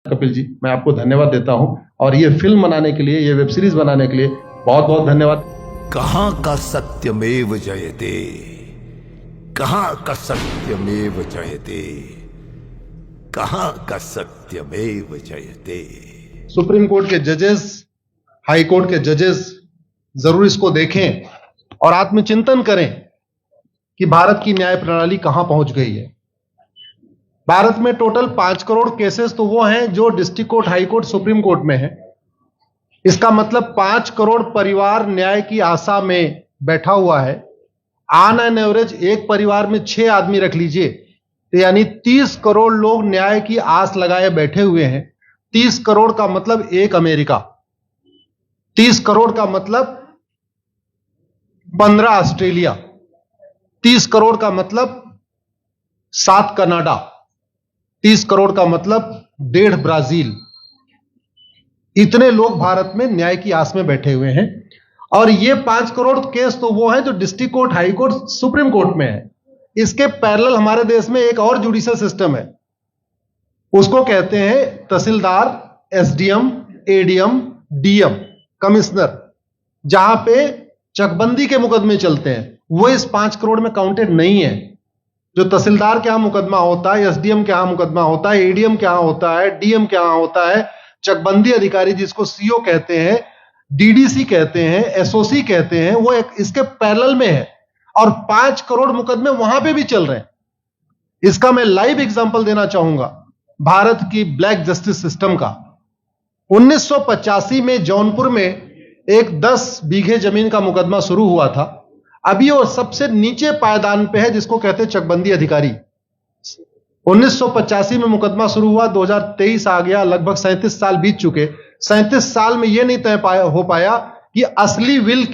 कपिल जी, मैं आपको धन्यवाद देता हूं और ये फिल्म बनाने के लिए, ये वेब सीरीज बनाने के लिए बहुत बहुत धन्यवाद। कहां का सत्यमेव जयते, कहां का सत्यमेव जयते, कहां का सत्यमेव जयते। सुप्रीम कोर्ट के जजेस, हाई कोर्ट के जजेस जरूर इसको देखें और आत्मचिंतन करें कि भारत की न्याय प्रणाली कहां पहुंच गई है। भारत में टोटल 5 करोड़ केसेस तो वो हैं जो district court, high court, supreme court में है। इसका मतलब 5 करोड़ परिवार न्याय की आशा में बैठा हुआ है। ऑन एन एवरेज एक परिवार में 6 आदमी रख लीजिए, तो यानी 30 करोड़ लोग न्याय की आस लगाए बैठे हुए हैं। 30 करोड़ का मतलब एक अमेरिका, 30 करोड़ का मतलब 15 ऑस्ट्रेलिया, 30 करोड़ का मतलब 7 कनाडा, 30 करोड़ का मतलब 1.5 ब्राजील। इतने लोग भारत में न्याय की आस में बैठे हुए हैं। और ये 5 करोड़ केस तो वो है जो district court, high court, supreme court में है। इसके पैरेलल हमारे देश में एक और जुडिशियल सिस्टम है, उसको कहते हैं तहसीलदार, एसडीएम, एडीएम, डीएम, कमिश्नर, जहां पे चकबंदी के मुकदमे चलते हैं। वो इस 5 करोड़ में काउंटेड नहीं है। जो तहसीलदार के यहां मुकदमा होता है, एसडीएम के यहां मुकदमा होता है, एडीएम के यहां होता है, डीएम के यहां होता है, चकबंदी अधिकारी जिसको सीओ कहते हैं, डीडीसी कहते हैं, एसओसी कहते हैं, वो इसके पैरेलल में है और 5 करोड़ मुकदमे वहां पे भी चल रहे हैं। इसका मैं लाइव एग्जांपल देना चाहूंगा भारत की ब्लैक जस्टिस सिस्टम का। 1985 में जौनपुर में एक 10 बीघे जमीन का मुकदमा शुरू हुआ था। अभी वो सबसे नीचे पायदान पे है, जिसको कहते हैं चकबंदी अधिकारी। 1985 में मुकदमा शुरू हुआ, 2023 आ गया, लगभग 37 साल बीत चुके। 37 साल में यह नहीं तय हो पाया कि असली विल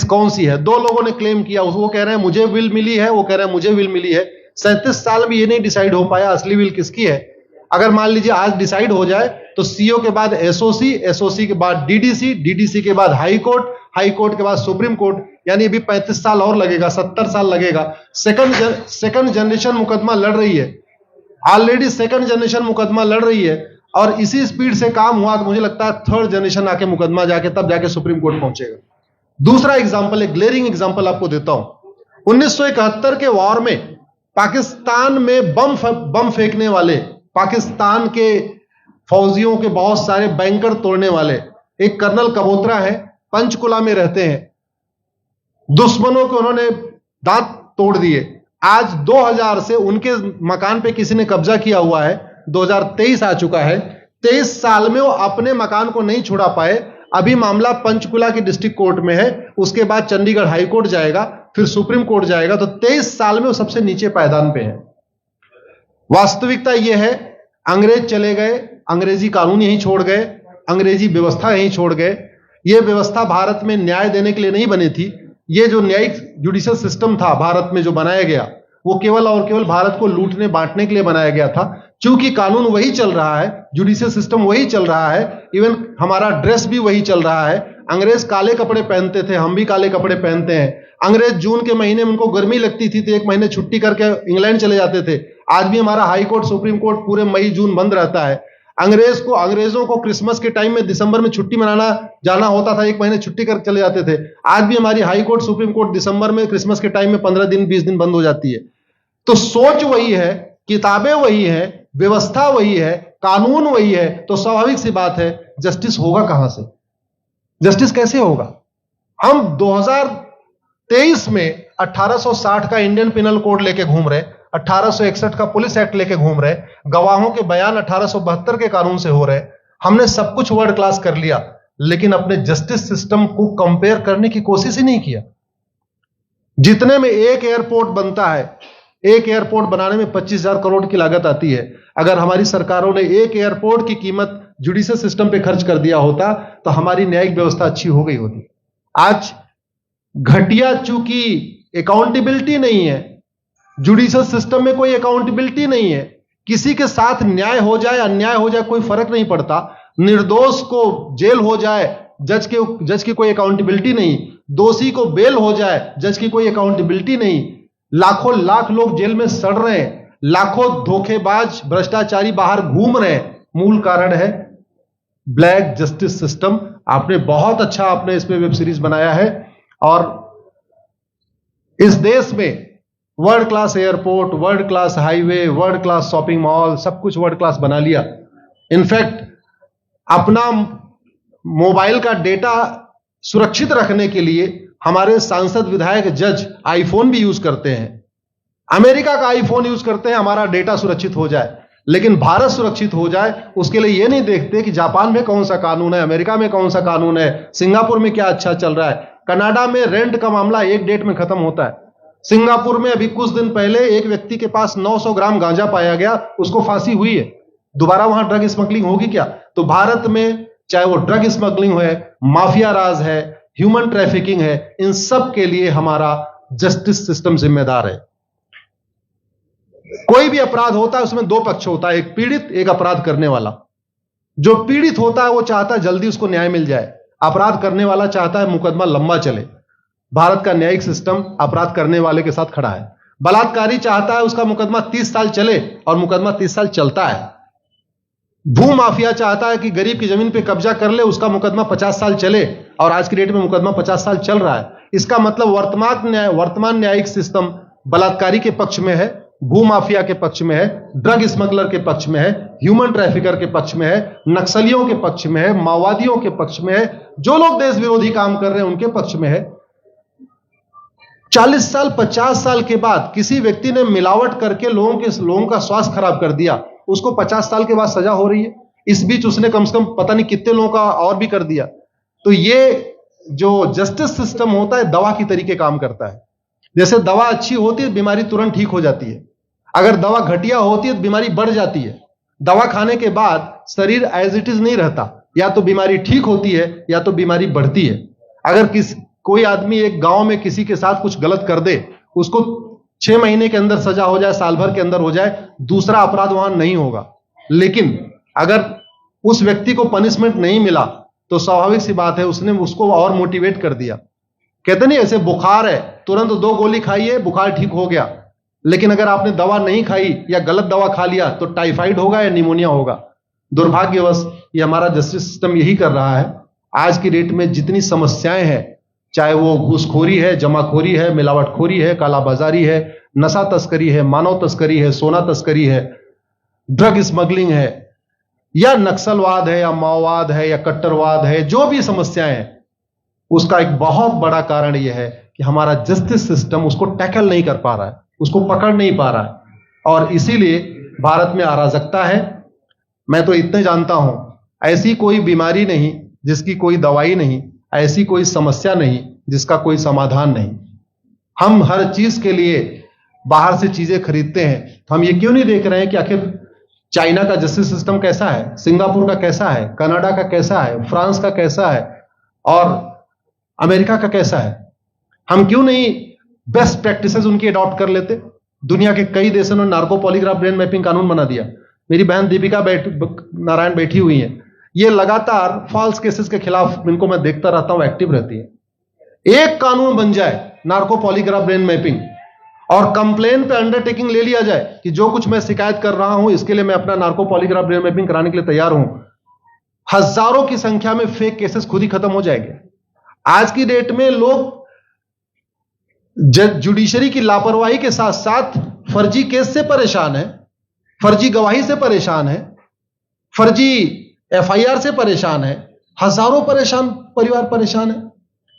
कौन सी है। 2 लोगों ने क्लेम किया, वो कह रहे हैं मुझे विल मिली है, वो कह रहे हैं मुझे विल मिली है। 37 साल में यह नहीं डिसाइड हो पाया असली विल किसकी है। अगर मान लीजिए आज डिसाइड हो जाए तो सीओ के बाद एसओसी, एसओसी के बाद डीडीसी, डीडीसी के बाद हाई कोर्ट, हाई कोर्ट के बाद सुप्रीम कोर्ट, यानी अभी 35 साल और लगेगा, 70 साल लगेगा। सेकंड जनरेशन मुकदमा लड़ रही है, ऑलरेडी सेकंड जनरेशन मुकदमा लड़ रही है और इसी स्पीड से काम हुआ तो मुझे लगता है थर्ड जनरेशन आके मुकदमा तब जाके सुप्रीम कोर्ट पहुंचेगा। दूसरा एग्जांपल, एक ग्लेरिंग एग्जांपल आपको देता हूं। 1971 के वॉर में पाकिस्तान में बम फेंकने वाले, पाकिस्तान के फौजियों के बहुत सारे बैंकर तोड़ने वाले एक कर्नल कबोत्रा है, पंचकुला में रहते हैं। दुश्मनों के उन्होंने दांत तोड़ दिए। आज 2000 से उनके मकान पे किसी ने कब्जा किया हुआ है। 2023 आ चुका है, 23 साल में वो अपने मकान को नहीं छुड़ा पाए। अभी मामला पंचकुला की डिस्ट्रिक्ट कोर्ट में है, उसके बाद चंडीगढ़ हाई कोर्ट जाएगा, फिर सुप्रीम कोर्ट जाएगा। तो 23 साल में वो सबसे नीचे पायदान पे है। वास्तविकता यह है, अंग्रेज चले गए, अंग्रेजी कानून यहीं छोड़ गए, अंग्रेजी व्यवस्था यहीं छोड़ गए। यह व्यवस्था भारत में न्याय देने के लिए नहीं बनी थी। यह जो न्यायिक जुडिशियल सिस्टम था भारत में जो बनाया गया, वो केवल और केवल भारत को लूटने बांटने के लिए बनाया गया था। चूंकि कानून वही चल रहा है, जुडिशियल सिस्टम वही चल रहा है, इवन हमारा ड्रेस भी वही चल रहा है। अंग्रेज काले कपड़े पहनते थे, हम भी काले कपड़े पहनते हैं। अंग्रेज जून के महीने में उनको गर्मी लगती थी तो 1 महीने छुट्टी करके इंग्लैंड चले जाते थे। आज भी हमारा हाई कोर्ट, सुप्रीम कोर्ट पूरे मई जून बंद रहता है। अंग्रेजों को क्रिसमस के टाइम में दिसंबर में छुट्टी मनाना जाना होता था, 1 महीने छुट्टी कर चले जाते थे। आज भी हमारी हाई कोर्ट, सुप्रीम कोर्ट दिसंबर में, क्रिसमस के टाइम में 15 दिन 20 दिन बंद हो जाती है। तो सोच वही है, किताबें वही है, व्यवस्था वही है, कानून वही है, तो स्वाभाविक सी बात है जस्टिस होगा कहां से? जस्टिस कैसे होगा? हम 2023 में 1860 का इंडियन पिनल कोड लेके घूम रहे, 1861 का पुलिस एक्ट लेके घूम रहे, गवाहों के बयान 1872 के कानून से हो रहे। हमने सब कुछ वर्ल्ड क्लास कर लिया, लेकिन अपने जस्टिस सिस्टम को कंपेयर करने की कोशिश ही नहीं किया। जितने में एक एयरपोर्ट बनता है, एक एयरपोर्ट बनाने में 25,000 करोड़ की लागत आती है। अगर हमारी सरकारों ने एक एयरपोर्ट की कीमत जुडिशियल सिस्टम पे खर्च कर दिया होता तो हमारी न्यायिक व्यवस्था अच्छी हो गई होती। आज घटिया, चूंकि अकाउंटेबिलिटी नहीं है, जुडिशियल सिस्टम में कोई अकाउंटेबिलिटी नहीं है। किसी के साथ न्याय हो जाए, अन्याय हो जाए, कोई फर्क नहीं पड़ता। निर्दोष को जेल हो जाए, जज की कोई अकाउंटेबिलिटी नहीं। दोषी को बेल हो जाए, जज की कोई अकाउंटेबिलिटी नहीं। लाखों लाख लोग जेल में सड़ रहे हैं, लाखों धोखेबाज भ्रष्टाचारी बाहर घूम रहे हैं, मूल कारण है ब्लैक जस्टिस सिस्टम। आपने बहुत अच्छा आपने इस पे वेब सीरीज बनाया है, और इस देश में world class airport, world class highway, world class shopping mall, सब कुछ वर्ल्ड क्लास बना लिया। इनफैक्ट अपना मोबाइल का डेटा सुरक्षित रखने के लिए हमारे सांसद, विधायक, जज आईफोन भी यूज करते हैं। अमेरिका का आईफोन यूज करते हैं हमारा डेटा सुरक्षित हो जाए, लेकिन भारत सुरक्षित हो जाए उसके लिए यह नहीं देखते कि जापान में कौन सा कानून है, अमेरिका में कौन सा कानून है, सिंगापुर में क्या अच्छा चल रहा है। कनाडा में रेंट का मामला एक डेट में खत्म होता है। सिंगापुर में अभी कुछ दिन पहले एक व्यक्ति के पास 900 ग्राम गांजा पाया गया, उसको फांसी हुई है। दोबारा वहां ड्रग स्मगलिंग होगी क्या? तो भारत में चाहे वो ड्रग स्मगलिंग है, माफिया राज है, ह्यूमन ट्रैफिकिंग है, इन सब के लिए हमारा जस्टिस सिस्टम जिम्मेदार है। कोई भी अपराध होता है उसमें दो पक्ष होता है, एक पीड़ित, एक अपराध करने वाला। जो पीड़ित होता है वो चाहता है जल्दी उसको न्याय मिल जाए, अपराध करने वाला चाहता है मुकदमा लंबा चले। भारत का न्यायिक सिस्टम अपराध करने वाले के साथ खड़ा है। बलात्कारी चाहता है उसका मुकदमा 30 साल चले, और मुकदमा 30 साल चलता है। भू माफिया चाहता है कि गरीब की जमीन पे कब्जा कर ले, उसका मुकदमा 50 साल चले, और आज की डेट में मुकदमा 50 साल चल रहा है। इसका मतलब वर्तमान न्यायिक सिस्टम बलात्कारी के पक्ष में है, भू माफिया के पक्ष में है, ड्रग स्मगलर के पक्ष में है, ह्यूमन ट्रैफिकर के पक्ष में है, नक्सलियों के पक्ष में है, माओवादियों के पक्ष में है, जो लोग देश विरोधी काम कर रहे हैं उनके पक्ष में है। 40 साल 50 साल के बाद किसी व्यक्ति ने मिलावट करके लोगों का स्वास्थ्य खराब कर दिया, उसको 50 साल के बाद सजा हो रही है। इस बीच उसने कम से कम पता नहीं कितने लोगों का और भी कर दिया। तो ये जो जस्टिस सिस्टम होता है दवा की तरीके काम करता है। जैसे दवा अच्छी होती है बीमारी तुरंत ठीक हो जाती है, अगर दवा घटिया होती है तो बीमारी बढ़ जाती है। दवा खाने के बाद शरीर एज इट इज नहीं रहता, या तो बीमारी ठीक होती है या तो बीमारी बढ़ती है। अगर कोई आदमी एक गांव में किसी के साथ कुछ गलत कर दे, उसको 6 महीने के अंदर सजा हो जाए, साल भर के अंदर हो जाए, दूसरा अपराध वहां नहीं होगा। लेकिन अगर उस व्यक्ति को पनिशमेंट नहीं मिला तो स्वाभाविक सी बात है उसने उसको और मोटिवेट कर दिया। कहते नहीं ऐसे बुखार है, तुरंत 2 गोली खाइए बुखार ठीक हो गया, लेकिन अगर आपने दवा नहीं खाई या गलत दवा खा लिया तो टाइफाइड होगा या निमोनिया होगा। दुर्भाग्यवश ये हमारा जस्टिस सिस्टम यही कर रहा है। आज की डेट में जितनी समस्याएं हैं, चाहे वो घूसखोरी है, जमाखोरी है, मिलावटखोरी है, कालाबाजारी है, नशा तस्करी है, मानव तस्करी है, सोना तस्करी है, ड्रग स्मगलिंग है, या नक्सलवाद है, या माओवाद है, या कट्टरवाद है, जो भी समस्याएं हैं, उसका एक बहुत बड़ा कारण यह है कि हमारा जस्टिस सिस्टम उसको टैकल नहीं कर पा रहा है, उसको पकड़ नहीं पा रहा है, और इसीलिए भारत में अराजकता है। मैं तो इतने जानता हूं, ऐसी कोई बीमारी नहीं जिसकी कोई दवाई नहीं, ऐसी कोई समस्या नहीं जिसका कोई समाधान नहीं। हम हर चीज के लिए बाहर से चीजें खरीदते हैं, तो हम ये क्यों नहीं देख रहे हैं कि आखिर चाइना का जस्टिस सिस्टम कैसा है, सिंगापुर का कैसा है, कनाडा का कैसा है, फ्रांस का कैसा है, और अमेरिका का कैसा है। हम क्यों नहीं बेस्ट प्रैक्टिसेस उनकी अडॉप्ट कर लेते। दुनिया के कई देशों ने नार्को पॉलीग्राफ ब्रेन मैपिंग कानून बना दिया। मेरी बहन दीपिका नारायण बैठी हुई है, ये लगातार फॉल्स केसेस के खिलाफ, इनको मैं देखता रहता हूं, एक्टिव रहती है। एक कानून बन जाए नार्को पॉलीग्राफ ब्रेन मैपिंग, और कंप्लेन पे अंडरटेकिंग ले लिया जाए कि जो कुछ मैं शिकायत कर रहा हूं इसके लिए मैं अपना नार्को पॉलीग्राफ ब्रेन मैपिंग कराने के लिए तैयार हूं, हजारों की संख्या में फेक केसेस खुद ही खत्म हो जाएंगे। आज की डेट में लोग जुडिशरी की लापरवाही के साथ साथ फर्जी केस से परेशान है, फर्जी गवाही से परेशान है, फर्जी एफआईआर से परेशान है, हजारों परिवार परेशान है।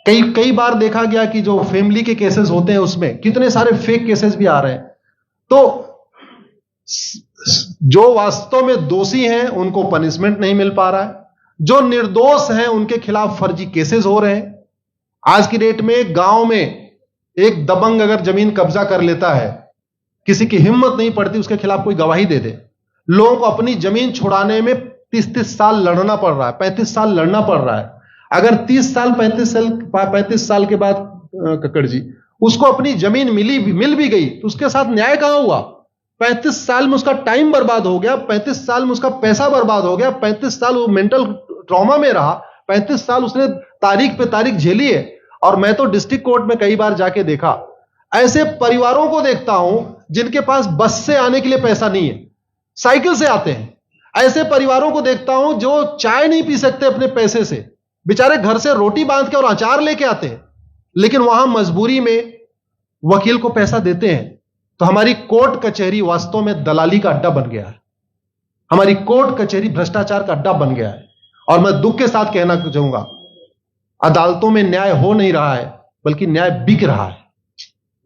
कई बार देखा गया कि जो फैमिली के केसेस होते हैं उसमें कितने सारे फेक केसेस भी आ रहे हैं। तो जो वास्तव में दोषी हैं उनको पनिशमेंट नहीं मिल पा रहा है, जो निर्दोष हैं उनके खिलाफ फर्जी केसेस हो रहे हैं। आज की डेट में गांव में एक दबंग अगर जमीन कब्जा कर लेता है, किसी की हिम्मत नहीं पड़ती उसके खिलाफ कोई गवाही दे दे। लोगों को अपनी जमीन छुड़ाने में 30 साल लड़ना पड़ रहा है, 35 साल लड़ना पड़ रहा है। अगर 30 साल 35 साल के बाद कक्कड़ जी उसको अपनी जमीन मिल भी गई तो उसके साथ न्याय कहां हुआ? 35 साल में उसका टाइम बर्बाद हो गया, 35 साल में उसका पैसा बर्बाद हो गया, 35 साल वो मेंटल ट्रॉमा में रहा, 35 साल उसने तारीख पे तारीख झेली है। और मैं तो डिस्ट्रिक्ट कोर्ट में कई बार जाके देखा, ऐसे परिवारों को देखता हूं जिनके पास बस से आने के लिए पैसा नहीं है, साइकिल से आते हैं। ऐसे परिवारों को देखता हूं जो चाय नहीं पी सकते अपने पैसे से, बेचारे घर से रोटी बांध के और अचार लेके आते हैं, लेकिन वहां मजबूरी में वकील को पैसा देते हैं। तो हमारी कोर्ट कचहरी वास्तव में दलाली का अड्डा बन गया है। हमारी कोर्ट कचहरी भ्रष्टाचार का अड्डा बन गया है। और मैं दुख के साथ कहना चाहूंगा, अदालतों में न्याय हो नहीं रहा है, बल्कि न्याय बिक रहा है।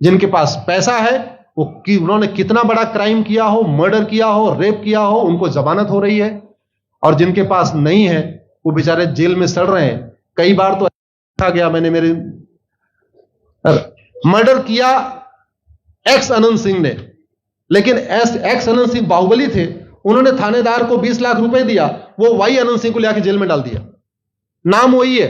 जिनके पास पैसा है, वो कि उन्होंने कितना बड़ा क्राइम किया हो, मर्डर किया हो, रेप किया हो, उनको जमानत हो रही है। और जिनके पास नहीं है, वो बेचारे जेल में सड़ रहे हैं। कई बार तो देखा गया, मैंने मेरे मर्डर किया एक्स अनंत सिंह ने, लेकिन एक्स अनंत सिंह बाहुबली थे, उन्होंने थानेदार को 20 लाख रुपए दिया, वो वाई अनंत सिंह को लेकर जेल में डाल दिया। नाम वही है।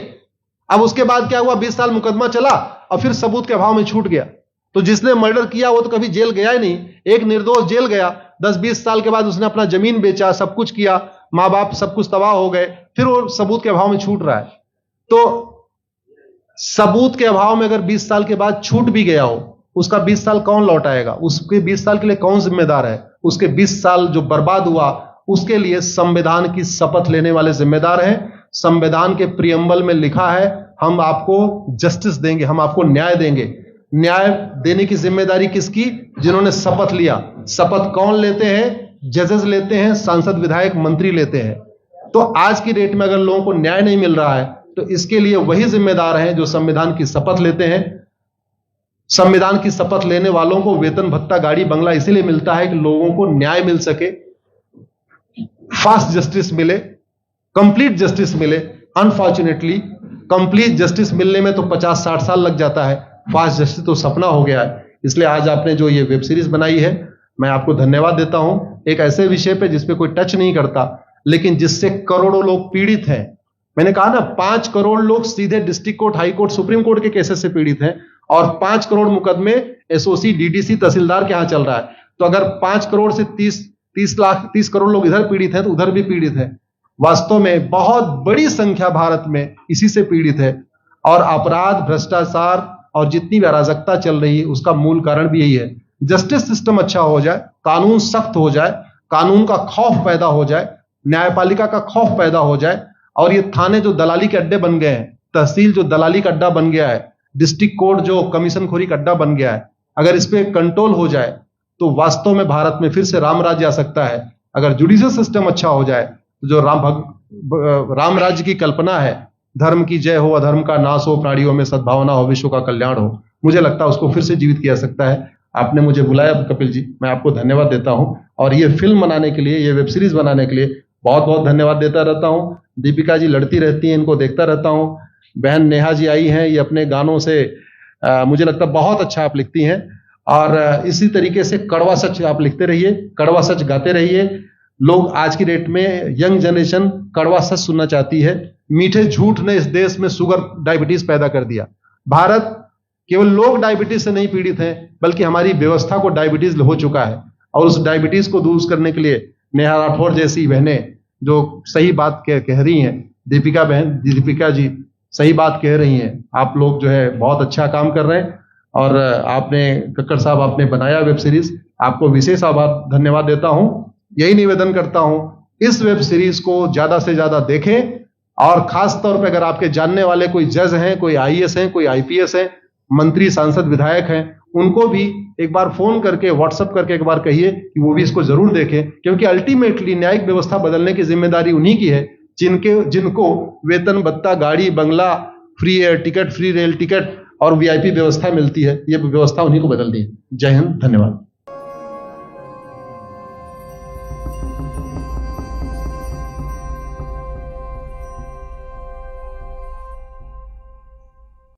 अब उसके बाद क्या हुआ, 20 साल मुकदमा चला और फिर सबूत के अभाव में छूट गया। तो जिसने मर्डर किया वो तो कभी जेल गया ही नहीं। एक निर्दोष जेल गया, 10-20 साल के बाद उसने अपना जमीन बेचा, सब कुछ किया, मां बाप सब कुछ तबाह हो गए, फिर वो सबूत के अभाव में छूट रहा है। तो सबूत के अभाव में अगर 20 साल के बाद छूट भी गया हो, उसका 20 साल कौन लौटाएगा? उसके 20 साल के लिए कौन जिम्मेदार है? उसके 20 साल जो बर्बाद हुआ, उसके लिए संविधान की शपथ लेने वाले जिम्मेदार हैं। संविधान के प्रियम्बल में लिखा है, हम आपको जस्टिस देंगे, हम आपको न्याय देंगे। न्याय देने की जिम्मेदारी किसकी? जिन्होंने शपथ लिया। शपथ कौन लेते हैं? जजेस लेते हैं, सांसद, विधायक, मंत्री लेते हैं। तो आज की डेट में अगर लोगों को न्याय नहीं मिल रहा है, तो इसके लिए वही जिम्मेदार हैं जो संविधान की शपथ लेते हैं। संविधान की शपथ लेने वालों को वेतन, भत्ता, गाड़ी, बंगला इसीलिए मिलता है कि लोगों को न्याय मिल सके, फास्ट जस्टिस मिले, कंप्लीट जस्टिस मिले। अनफॉर्चुनेटली कंप्लीट जस्टिस मिलने में तो 50-60 साल लग जाता है, फास्ट जस्टिस तो सपना हो गया है। इसलिए आज आपने जो ये वेब सीरीज बनाई है, मैं आपको धन्यवाद देता हूं। एक ऐसे विषय पे जिसपे कोई टच नहीं करता, लेकिन जिससे करोड़ों लोग पीड़ित हैं। मैंने कहा ना, 5 करोड़ लोग सीधे district court, high court, supreme court के केसेस से पीड़ित हैं, और 5 करोड़ मुकदमे एसओसी, डीडीसी, तहसीलदार के यहां चल रहा है। तो अगर 5 करोड़ से 30 करोड़ लोग इधर पीड़ित हैं, तो उधर भी पीड़ित है। वास्तव में बहुत बड़ी संख्या भारत में इसी से पीड़ित है। और अपराध, भ्रष्टाचार और जितनी भी अराजकता चल रही है, उसका मूल कारण भी यही है। जस्टिस सिस्टम अच्छा हो जाए, कानून सख्त हो जाए, कानून का खौफ पैदा हो जाए, न्यायपालिका का खौफ पैदा हो जाए, और ये थाने जो दलाली के अड्डे बन गए हैं, तहसील जो दलाली का अड्डा बन गया है, डिस्ट्रिक्ट कोर्ट जो कमीशन खोरी का अड्डा बन गया है, अगर इस पे कंट्रोल हो जाए, तो वास्तव में भारत में फिर से राम राज्य आ सकता है। अगर जुडिशियल सिस्टम अच्छा हो जाए, तो जो राम राज्य की कल्पना है, धर्म की जय हो, अधर्म का नाश हो, प्राणियों में सद्भावना हो, विश्व का कल्याण हो, मुझे लगता है उसको फिर से जीवित किया सकता है। आपने मुझे बुलाया कपिल जी, मैं आपको धन्यवाद देता हूं। और ये फिल्म बनाने के लिए, ये वेब सीरीज बनाने के लिए बहुत बहुत धन्यवाद देता रहता हूं। दीपिका जी लड़ती रहती हैं, इनको देखता रहता हूं। बहन नेहा जी आई हैं, ये अपने गानों से मुझे लगता है बहुत अच्छा आप लिखती हैं। और इसी तरीके से कड़वा सच आप लिखते रहिए, कड़वा सच गाते रहिए। लोग आज की डेट में, यंग जनरेशन कड़वा सच सुनना चाहती है। मीठे झूठ ने इस देश में शुगर, डायबिटीज पैदा कर दिया। भारत केवल लोग डायबिटीज से नहीं पीड़ित हैं, बल्कि हमारी व्यवस्था को डायबिटीज हो चुका है। और उस डायबिटीज को दूर करने के लिए नेहा राठौर जैसी बहनें जो सही बात कह रही हैं, दीपिका जी सही बात कह रही हैं। आप लोग जो है बहुत अच्छा काम कर रहे हैं। और आपने, कक्कड़ साहब, आपने बनाया वेब सीरीज, आपको विशेष आभार, धन्यवाद देता हूं। यही निवेदन करता हूं, इस वेब सीरीज को ज्यादा से ज्यादा देखें। और खास तौर पे अगर आपके जानने वाले कोई जज हैं, कोई आईएएस हैं, कोई आईपीएस हैं, मंत्री, सांसद, विधायक हैं, उनको भी एक बार फोन करके, व्हाट्सएप करके एक बार कहिए कि वो भी इसको जरूर देखें। क्योंकि अल्टीमेटली न्यायिक व्यवस्था बदलने की जिम्मेदारी उन्हीं की है जिनको वेतन, भत्ता, गाड़ी, बंगला, free air ticket, free rail ticket और वीआईपी व्यवस्था मिलती है। ये व्यवस्था उन्हीं को बदलनी है। जय हिंद, धन्यवाद।